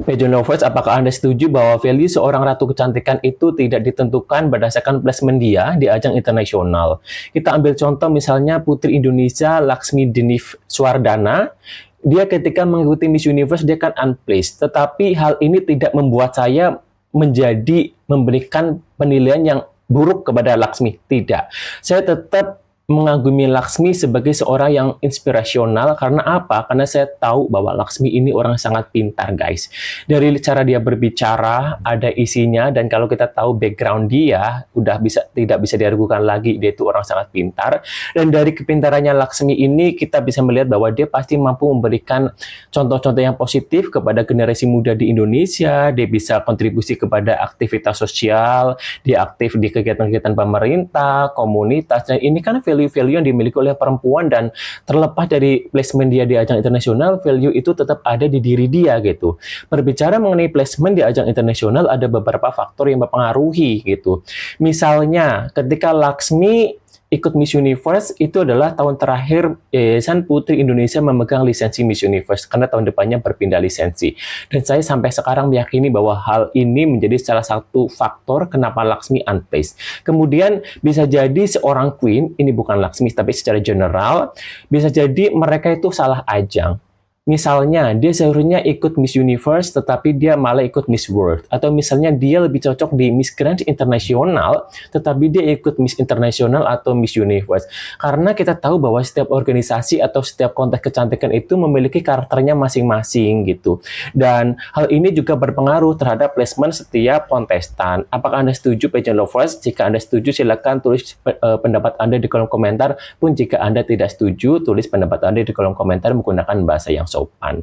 Pageant lovers, apakah Anda setuju bahwa value seorang ratu kecantikan itu tidak ditentukan berdasarkan placement dia di ajang internasional? Kita ambil contoh misalnya Putri Indonesia Laksmi Denif Swardana. Dia ketika mengikuti Miss Universe dia kan unplaced, tetapi hal ini tidak membuat saya memberikan penilaian yang buruk kepada Laksmi. Tidak. Saya tetap mengagumi Laksmi sebagai seorang yang inspirasional. Karena apa? Karena saya tahu bahwa Laksmi ini orang sangat pintar, guys. Dari cara dia berbicara, ada isinya, dan kalau kita tahu background dia, tidak bisa diragukan lagi, dia itu orang sangat pintar. Dan dari kepintarannya Laksmi ini, kita bisa melihat bahwa dia pasti mampu memberikan contoh-contoh yang positif kepada generasi muda di Indonesia. Dia bisa kontribusi kepada aktivitas sosial, dia aktif di kegiatan-kegiatan pemerintah, komunitas, dan ini kan value-value yang dimiliki oleh perempuan, dan terlepas dari placement dia di ajang internasional, value itu tetap ada di diri dia gitu. Berbicara mengenai placement di ajang internasional, ada beberapa faktor yang mempengaruhi gitu. Misalnya, ketika Laksmi ikut Miss Universe, itu adalah tahun terakhir Yayasan Putri Indonesia memegang lisensi Miss Universe, karena tahun depannya berpindah lisensi. Dan saya sampai sekarang meyakini bahwa hal ini menjadi salah satu faktor kenapa Laksmi unplaced. Kemudian bisa jadi seorang queen, ini bukan Laksmi tapi secara general, bisa jadi mereka itu salah ajang. Misalnya, dia seharusnya ikut Miss Universe, tetapi dia malah ikut Miss World. Atau misalnya dia lebih cocok di Miss Grand International, tetapi dia ikut Miss International atau Miss Universe. Karena kita tahu bahwa setiap organisasi atau setiap kontes kecantikan itu memiliki karakternya masing-masing gitu. Dan hal ini juga berpengaruh terhadap placement setiap kontestan. Apakah Anda setuju, pageant lovers? Jika Anda setuju, silakan tulis pendapat Anda di kolom komentar. Pun jika Anda tidak setuju, tulis pendapat Anda di kolom komentar menggunakan bahasa yang sopan.